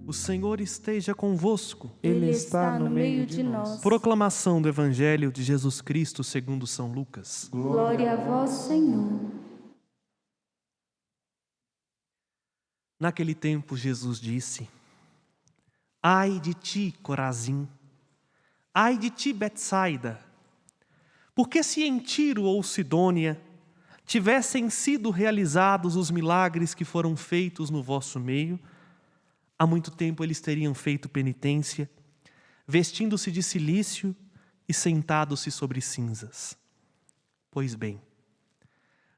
O Senhor esteja convosco. Ele está no meio de nós. Proclamação do Evangelho de Jesus Cristo segundo São Lucas. Glória a vós, Senhor. Naquele tempo Jesus disse: Ai de ti, Corazim! Ai de ti, Betsaida! Porque se em Tiro ou Sidônia tivessem sido realizados os milagres que foram feitos no vosso meio, há muito tempo eles teriam feito penitência, vestindo-se de cilício e sentados-se sobre cinzas. Pois bem,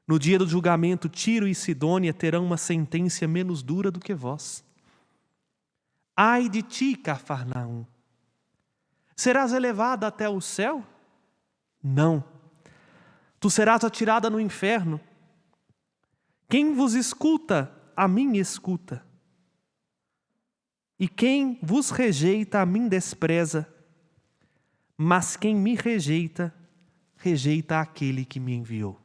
no dia do julgamento, Tiro e Sidônia terão uma sentença menos dura do que vós. Ai de ti, Cafarnaum! Serás elevada até o céu? Não. Tu serás atirada no inferno. Quem vos escuta, a mim escuta. E quem vos rejeita, a mim despreza. Mas quem me rejeita, rejeita aquele que me enviou.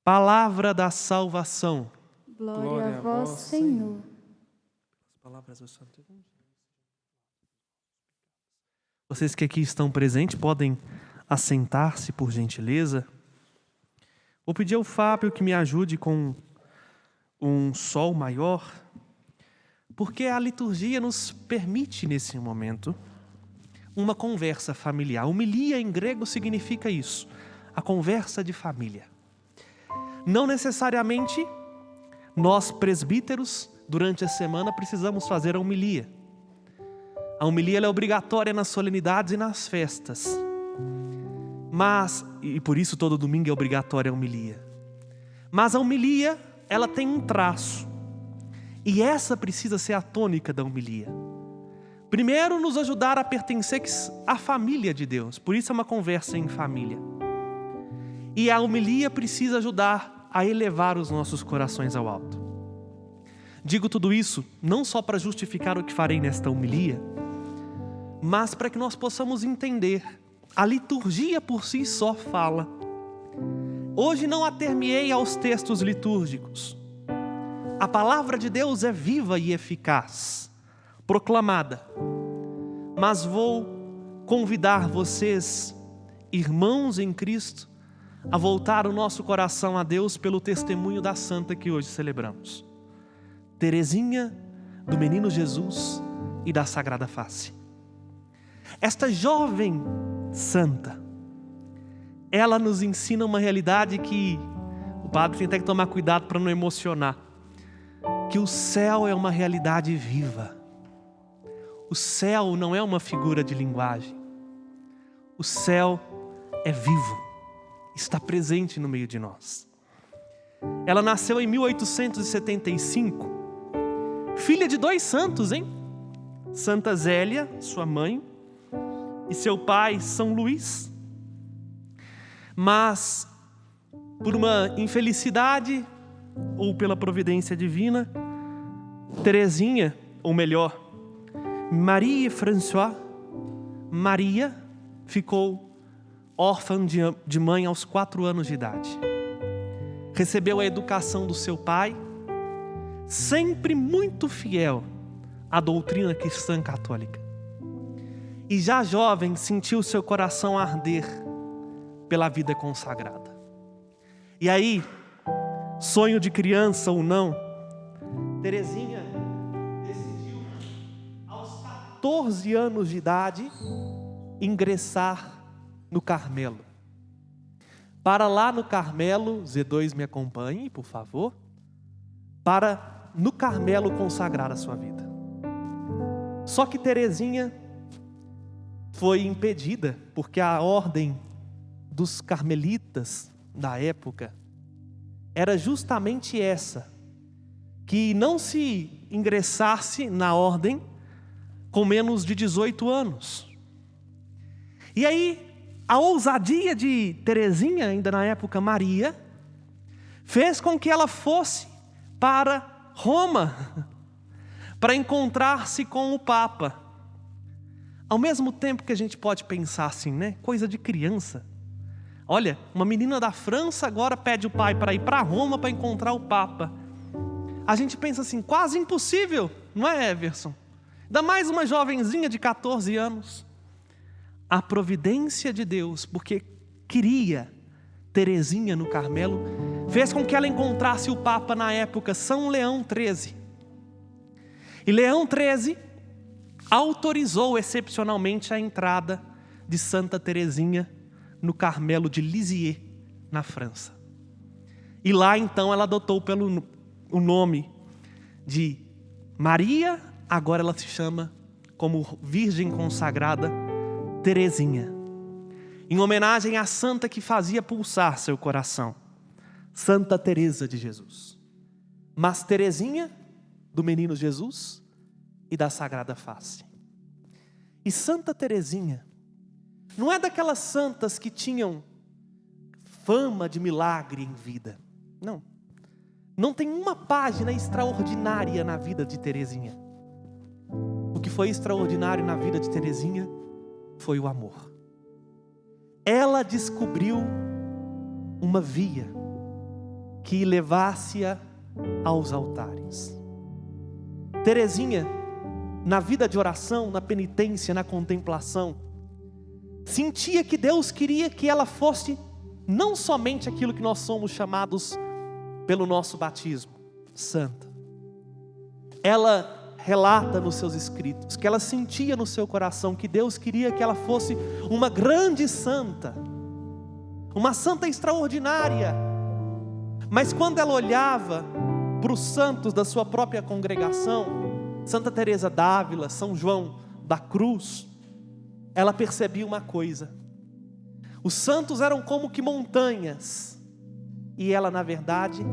Palavra da salvação. Glória a vós, Senhor. Palavras do Santo Evangelho. Vocês que aqui estão presentes podem assentar-se, por gentileza. Vou pedir ao Fábio que me ajude com um sol maior, porque a liturgia nos permite, nesse momento, uma conversa familiar. Homilia em grego significa isso, a conversa de família. Não necessariamente nós, presbíteros, durante a semana, precisamos fazer a homilia. A homilia ela é obrigatória nas solenidades e nas festas. Mas, e por isso todo domingo é obrigatória a homilia. Mas a homilia, ela tem um traço. E essa precisa ser a tônica da homilia. Primeiro, nos ajudar a pertencer à família de Deus. Por isso é uma conversa em família. E a homilia precisa ajudar a elevar os nossos corações ao alto. Digo tudo isso não só para justificar o que farei nesta homilia, mas para que nós possamos entender. A liturgia por si só fala. Hoje não ater-me-ei aos textos litúrgicos. A palavra de Deus é viva e eficaz, proclamada. Mas vou convidar vocês, irmãos em Cristo, a voltar o nosso coração a Deus pelo testemunho da santa que hoje celebramos. Teresinha, do Menino Jesus e da Sagrada Face. Esta jovem santa, ela nos ensina uma realidade que o padre tem até que tomar cuidado para não emocionar. Que o céu é uma realidade viva. O céu não é uma figura de linguagem. O céu é vivo, está presente no meio de nós. Ela nasceu em 1875, filha de 2 santos, hein? Santa Zélia, sua mãe, e seu pai, São Luís. Mas, por uma infelicidade, ou pela providência divina, Teresinha, ou melhor, Marie François, Maria, ficou órfã de mãe aos 4 anos de idade. Recebeu a educação do seu pai, sempre muito fiel à doutrina cristã católica. E já jovem sentiu seu coração arder pela vida consagrada. E aí, sonho de criança ou não, Teresinha decidiu, aos 14 anos de idade, ingressar no Carmelo. Para lá no Carmelo, Z2 me acompanhe, por favor, para no Carmelo consagrar a sua vida. Só que Teresinha foi impedida, porque a ordem dos carmelitas da época era justamente essa, que não se ingressasse na ordem com menos de 18 anos. E aí, a ousadia de Teresinha, ainda na época Maria, fez com que ela fosse para Roma, para encontrar-se com o Papa. Ao mesmo tempo que a gente pode pensar assim, né? Coisa de criança. Olha, uma menina da França agora pede o pai para ir para Roma para encontrar o Papa. A gente pensa assim, quase impossível, não é, Everson? Ainda mais uma jovenzinha de 14 anos. A providência de Deus, porque queria Teresinha no Carmelo, fez com que ela encontrasse o Papa na época, São Leão XIII. E Leão XIII autorizou excepcionalmente a entrada de Santa Teresinha no Carmelo de Lisieux, na França. E lá então ela adotou o nome de Maria, agora ela se chama como Virgem Consagrada Teresinha, em homenagem à santa que fazia pulsar seu coração, Santa Teresa de Jesus. Mas Teresinha, do menino Jesus e da Sagrada Face. E Santa Teresinha não é daquelas santas que tinham fama de milagre em vida. Não. Não tem uma página extraordinária na vida de Teresinha. O que foi extraordinário na vida de Teresinha foi o amor. Ela descobriu uma via que levasse-a aos altares. Teresinha, na vida de oração, na penitência, na contemplação, sentia que Deus queria que ela fosse não somente aquilo que nós somos chamados pelo nosso batismo, santa. Ela relata nos seus escritos que ela sentia no seu coração que Deus queria que ela fosse uma grande santa, uma santa extraordinária. Mas quando ela olhava para os santos da sua própria congregação, Santa Teresa d'Ávila, São João da Cruz, ela percebia uma coisa: os santos eram como que montanhas, e ela na verdade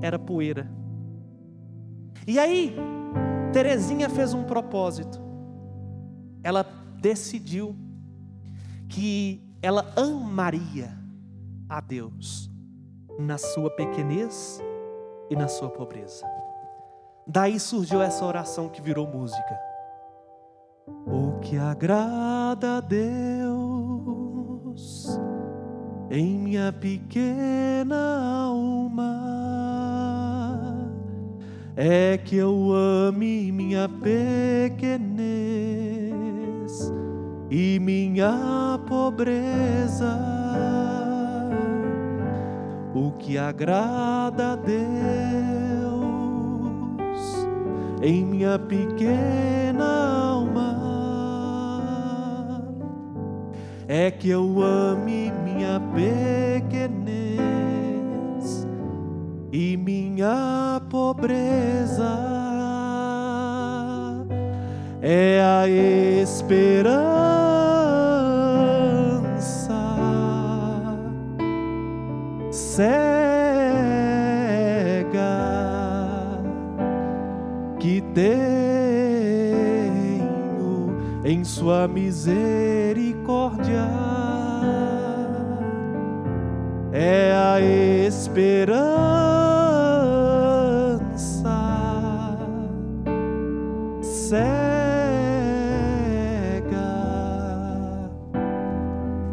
era poeira. E aí Teresinha fez um propósito. Ela decidiu que ela amaria a Deus na sua pequenez e na sua pobreza. Daí surgiu essa oração que virou música. O que agrada a Deus em minha pequena alma é que eu ame minha pequenez e minha pobreza. O que agrada a Deus em minha pequena alma é que eu ame minha pequenez e minha pobreza. É a esperança cega que tenho em sua misericórdia. É a esperança cega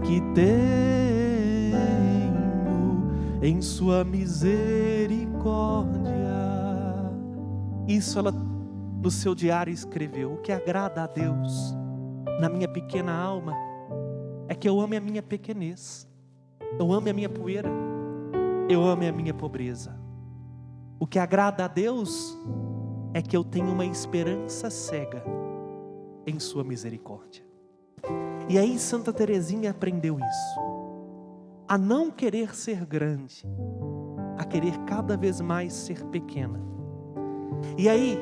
que tenho em sua misericórdia. Isso ela no seu diário escreveu. O que agrada a Deus na minha pequena alma é que eu ame a minha pequenez, eu ame a minha poeira, eu ame a minha pobreza. O que agrada a Deus é que eu tenho uma esperança cega em sua misericórdia. E aí Santa Teresinha aprendeu isso, a não querer ser grande, a querer cada vez mais ser pequena. E aí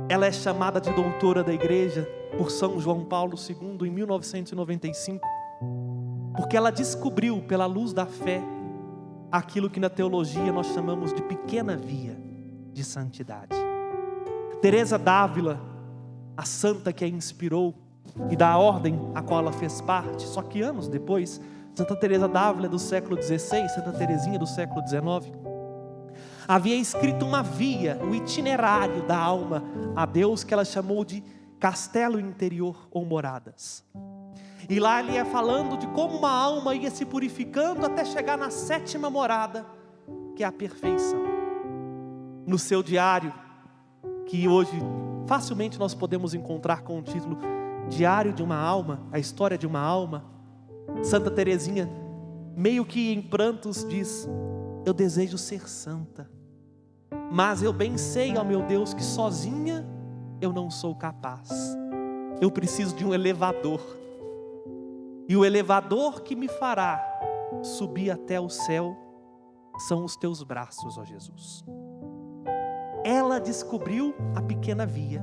ela é chamada de doutora da igreja por São João Paulo II em 1995, porque ela descobriu pela luz da fé aquilo que na teologia nós chamamos de pequena via de santidade. Teresa d'Ávila, a santa que a inspirou e da ordem a qual ela fez parte, só que anos depois, Santa Teresa d'Ávila do século XVI, Santa Teresinha do século XIX, havia escrito uma via, o itinerário da alma a Deus, que ela chamou de castelo interior ou moradas. E lá ele ia falando de como uma alma ia se purificando até chegar na 7ª morada, que é a perfeição. No seu diário, que hoje facilmente nós podemos encontrar com o título Diário de uma Alma, a história de uma alma. Santa Teresinha, meio que em prantos, diz: eu desejo ser santa, mas eu bem sei, ó meu Deus, que sozinha eu não sou capaz. Eu preciso de um elevador, e o elevador que me fará subir até o céu são os teus braços, ó Jesus. Ela descobriu a pequena via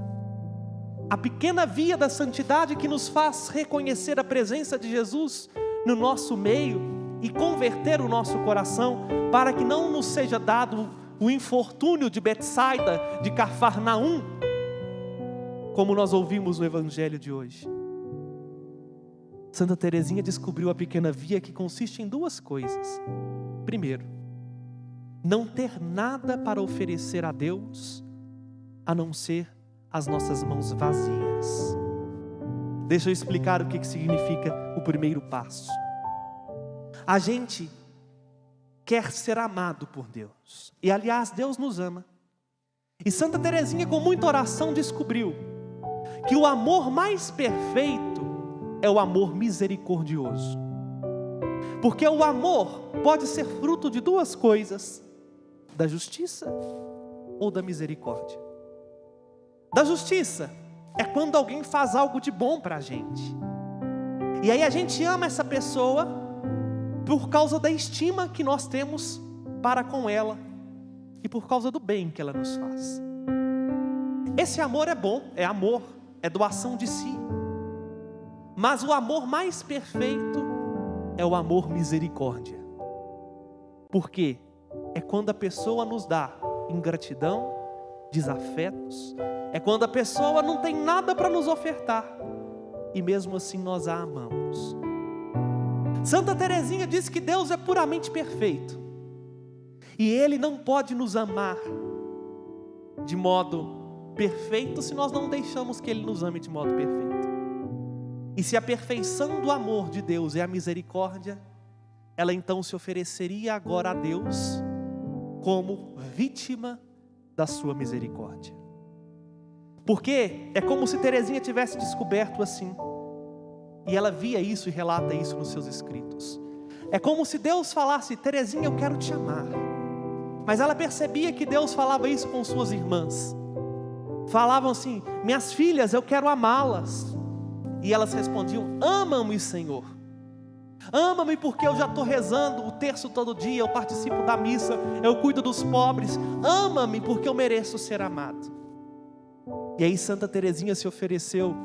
da santidade, que nos faz reconhecer a presença de Jesus no nosso meio e converter o nosso coração, para que não nos seja dado o infortúnio de Betsaida, de Cafarnaum, como nós ouvimos no Evangelho de hoje. Santa Teresinha descobriu a pequena via, que consiste em duas coisas. Primeiro, não ter nada para oferecer a Deus, a não ser as nossas mãos vazias. Deixa eu explicar o que significa o primeiro passo. A gente quer ser amado por Deus, e aliás, Deus nos ama. E Santa Teresinha, com muita oração, descobriu que o amor mais perfeito é o amor misericordioso. Porque o amor pode ser fruto de duas coisas: da justiça ou da misericórdia. Da justiça é quando alguém faz algo de bom para a gente, e aí a gente ama essa pessoa por causa da estima que nós temos para com ela, e por causa do bem que ela nos faz. Esse amor é bom, é amor, é doação de si. Mas o amor mais perfeito é o amor misericórdia. Por quê? É quando a pessoa nos dá ingratidão, desafetos. É quando a pessoa não tem nada para nos ofertar, e mesmo assim nós a amamos. Santa Teresinha diz que Deus é puramente perfeito, e Ele não pode nos amar de modo perfeito se nós não deixamos que Ele nos ame de modo perfeito. E se a perfeição do amor de Deus é a misericórdia, ela então se ofereceria agora a Deus como vítima da sua misericórdia. Porque é como se Teresinha tivesse descoberto assim, e ela via isso e relata isso nos seus escritos. É como se Deus falasse: Teresinha, eu quero te amar. Mas ela percebia que Deus falava isso com suas irmãs. Falavam assim: minhas filhas, eu quero amá-las. E elas respondiam: ama-me, Senhor. Ama-me porque eu já estou rezando o terço todo dia, eu participo da missa, eu cuido dos pobres. Ama-me porque eu mereço ser amado. E aí Santa Teresinha se ofereceu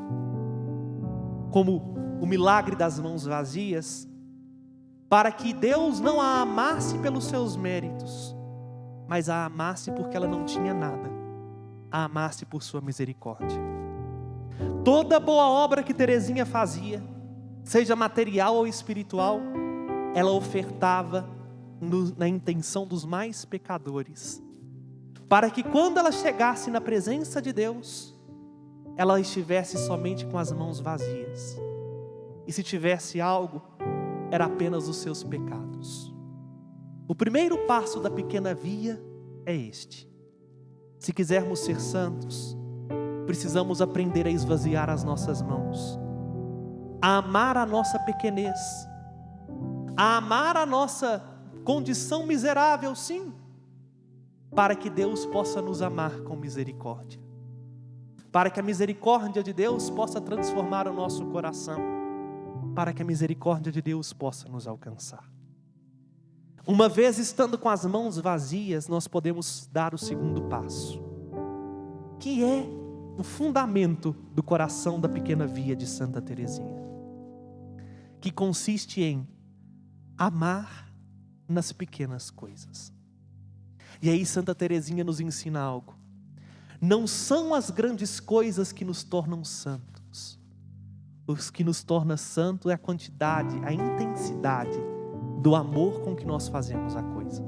como o milagre das mãos vazias, para que Deus não a amasse pelos seus méritos, mas a amasse porque ela não tinha nada, a amasse por sua misericórdia. Toda boa obra que Teresinha fazia, seja material ou espiritual, ela ofertava na intenção dos mais pecadores, para que quando ela chegasse na presença de Deus, ela estivesse somente com as mãos vazias, e se tivesse algo, era apenas os seus pecados. O primeiro passo da pequena via é este: se quisermos ser santos, precisamos aprender a esvaziar as nossas mãos, a amar a nossa pequenez, a amar a nossa condição miserável, sim, para que Deus possa nos amar com misericórdia, para que a misericórdia de Deus possa transformar o nosso coração, para que a misericórdia de Deus possa nos alcançar. Uma vez estando com as mãos vazias, nós podemos dar o segundo passo, que é o fundamento do coração da pequena via de Santa Teresinha, que consiste em amar nas pequenas coisas. E aí Santa Teresinha nos ensina algo: não são as grandes coisas que nos tornam santos. Os que nos torna santo é a quantidade, a intensidade do amor com que nós fazemos a coisa.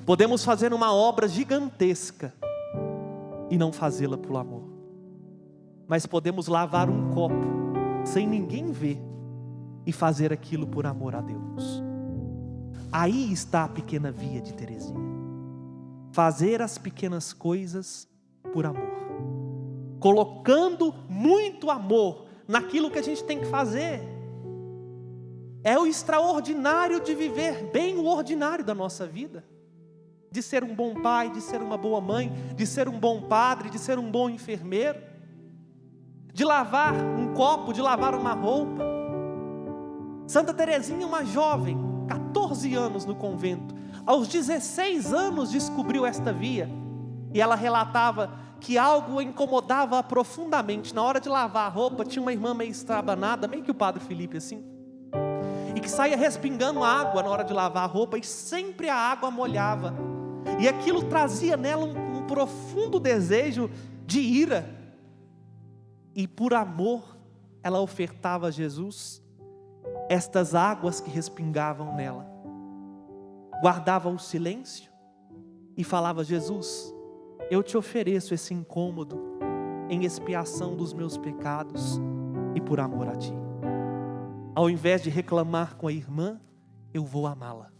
Podemos fazer uma obra gigantesca e não fazê-la por amor, mas podemos lavar um copo sem ninguém ver e fazer aquilo por amor a Deus. Aí está a pequena via de Teresinha: fazer as pequenas coisas por amor. Colocando muito amor naquilo que a gente tem que fazer. É o extraordinário de viver bem o ordinário da nossa vida. De ser um bom pai, de ser uma boa mãe, de ser um bom padre, de ser um bom enfermeiro, de lavar um copo, de lavar uma roupa. Santa Teresinha, uma jovem, 14 anos no convento, aos 16 anos descobriu esta via, e ela relatava que algo a incomodava profundamente. Na hora de lavar a roupa, tinha uma irmã meio estrabanada, meio que o Padre Felipe assim, e que saía respingando água na hora de lavar a roupa, e sempre a água molhava, e aquilo trazia nela um profundo desejo de ira, e por amor ela ofertava a Jesus estas águas que respingavam nela, guardava o silêncio e falava: Jesus, eu te ofereço esse incômodo em expiação dos meus pecados e por amor a ti. Ao invés de reclamar com a irmã, eu vou amá-la.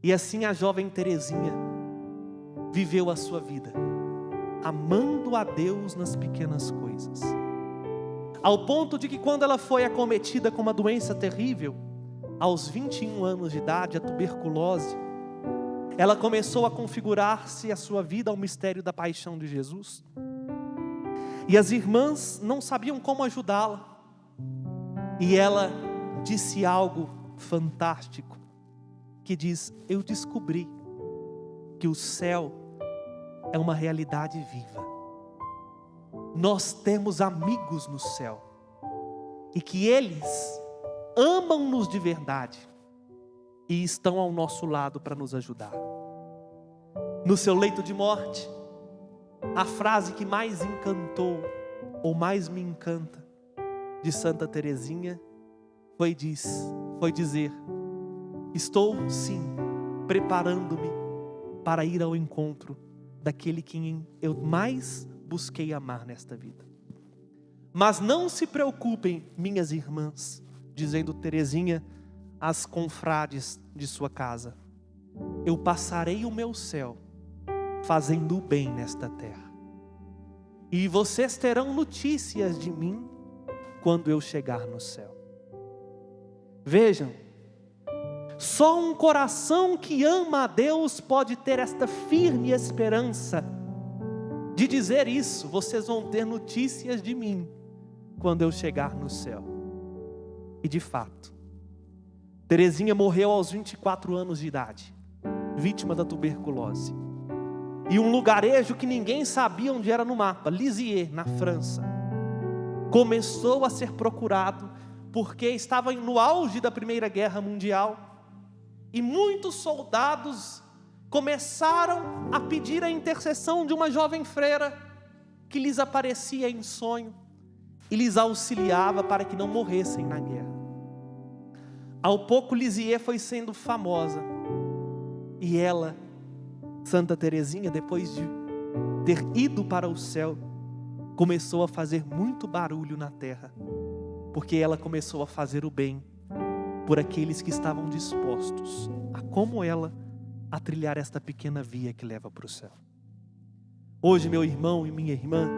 E assim a jovem Teresinha viveu a sua vida, amando a Deus nas pequenas coisas. Ao ponto de que quando ela foi acometida com uma doença terrível, aos 21 anos de idade, a tuberculose, ela começou a configurar-se a sua vida ao mistério da paixão de Jesus. E as irmãs não sabiam como ajudá-la. E ela disse algo fantástico, que diz: eu descobri que o céu é uma realidade viva. Nós temos amigos no céu, e que eles amam-nos de verdade, e estão ao nosso lado para nos ajudar. No seu leito de morte, a frase que mais encantou, ou mais me encanta, de Santa Teresinha, foi dizer: estou sim preparando-me para ir ao encontro daquele que eu mais busquei amar nesta vida. Mas não se preocupem, minhas irmãs, dizendo Teresinha às confrades de sua casa, eu passarei o meu céu fazendo o bem nesta terra, e vocês terão notícias de mim quando eu chegar no céu. Vejam, só um coração que ama a Deus pode ter esta firme esperança de dizer isso: vocês vão ter notícias de mim quando eu chegar no céu. E de fato, Teresinha morreu aos 24 anos de idade, vítima da tuberculose. E um lugarejo que ninguém sabia onde era no mapa, Lisieux, na França, começou a ser procurado, porque estava no auge da Primeira Guerra Mundial, e muitos soldados começaram a pedir a intercessão de uma jovem freira, que lhes aparecia em sonho, e lhes auxiliava para que não morressem na guerra. Ao pouco Lisieux foi sendo famosa, e ela, Santa Teresinha, depois de ter ido para o céu, começou a fazer muito barulho na terra, porque ela começou a fazer o bem por aqueles que estavam dispostos, a como ela, a trilhar esta pequena via que leva para o céu. Hoje, meu irmão e minha irmã,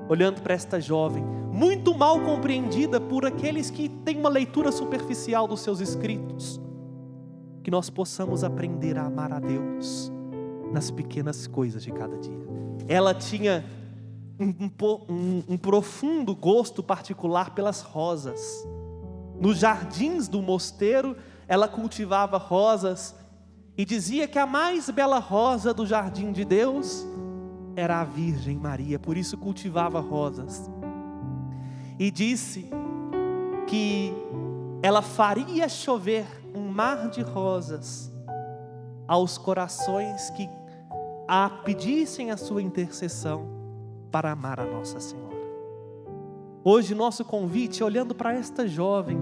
olhando para esta jovem, muito mal compreendida por aqueles que têm uma leitura superficial dos seus escritos, que nós possamos aprender a amar a Deus nas pequenas coisas de cada dia. Ela tinha um profundo gosto particular pelas rosas. Nos jardins do mosteiro, ela cultivava rosas e dizia que a mais bela rosa do jardim de Deus era a Virgem Maria, por isso cultivava rosas. E disse que ela faria chover um mar de rosas aos corações que a pedissem a sua intercessão para amar a Nossa Senhora. Hoje nosso convite, olhando para esta jovem,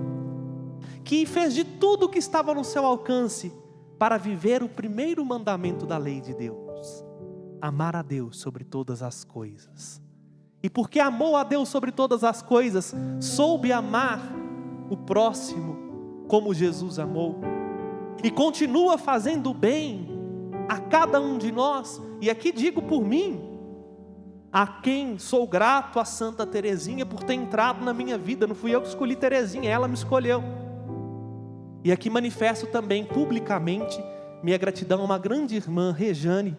que fez de tudo o que estava no seu alcance para viver o primeiro mandamento da lei de Deus: amar a Deus sobre todas as coisas. E porque amou a Deus sobre todas as coisas, soube amar o próximo como Jesus amou, e continua fazendo bem a cada um de nós. E aqui digo por mim, a quem sou grato a Santa Teresinha por ter entrado na minha vida. Não fui eu que escolhi Teresinha, ela me escolheu. E aqui manifesto também publicamente minha gratidão a uma grande irmã, Rejane,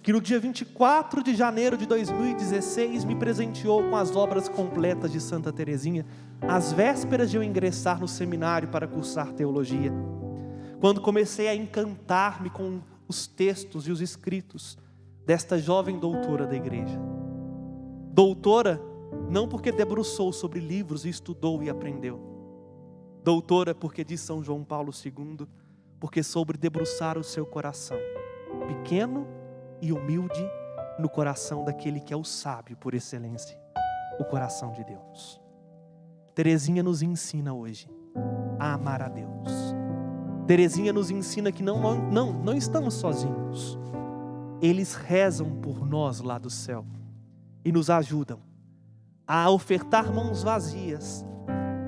que no dia 24 de janeiro de 2016 me presenteou com as obras completas de Santa Teresinha, às vésperas de eu ingressar no seminário para cursar teologia. Quando comecei a encantar-me com os textos e os escritos desta jovem doutora da igreja. Doutora, não porque debruçou sobre livros e estudou e aprendeu. Doutora, porque diz São João Paulo II, porque soube debruçar o seu coração, pequeno e humilde, no coração daquele que é o sábio por excelência, o coração de Deus. Teresinha nos ensina hoje a amar a Deus. Teresinha nos ensina que não estamos sozinhos. Eles rezam por nós lá do céu e nos ajudam a ofertar mãos vazias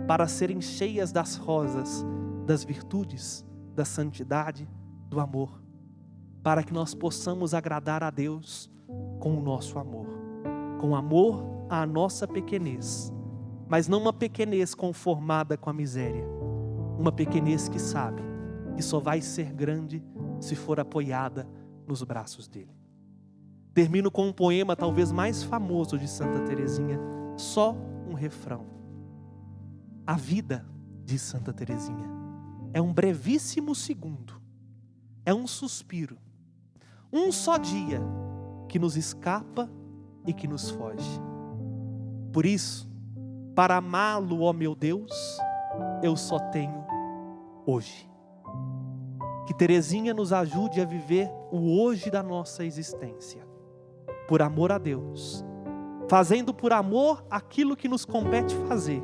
para serem cheias das rosas, das virtudes, da santidade, do amor, para que nós possamos agradar a Deus com o nosso amor, com amor à nossa pequenez, mas não uma pequenez conformada com a miséria, uma pequenez que sabe que só vai ser grande se for apoiada nos braços dele. Termino com um poema talvez mais famoso de Santa Teresinha, só um refrão. A vida, diz Santa Teresinha, é um brevíssimo segundo, é um suspiro, um só dia que nos escapa e que nos foge. Por isso, para amá-lo, ó meu Deus, eu só tenho hoje. Que Teresinha nos ajude a viver o hoje da nossa existência, por amor a Deus, fazendo por amor aquilo que nos compete fazer,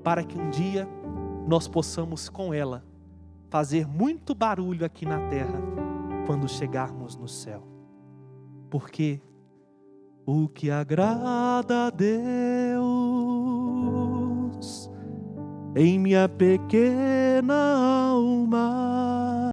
para que um dia nós possamos com ela fazer muito barulho aqui na terra, quando chegarmos no céu. Porque o que agrada a Deus em minha pequena alma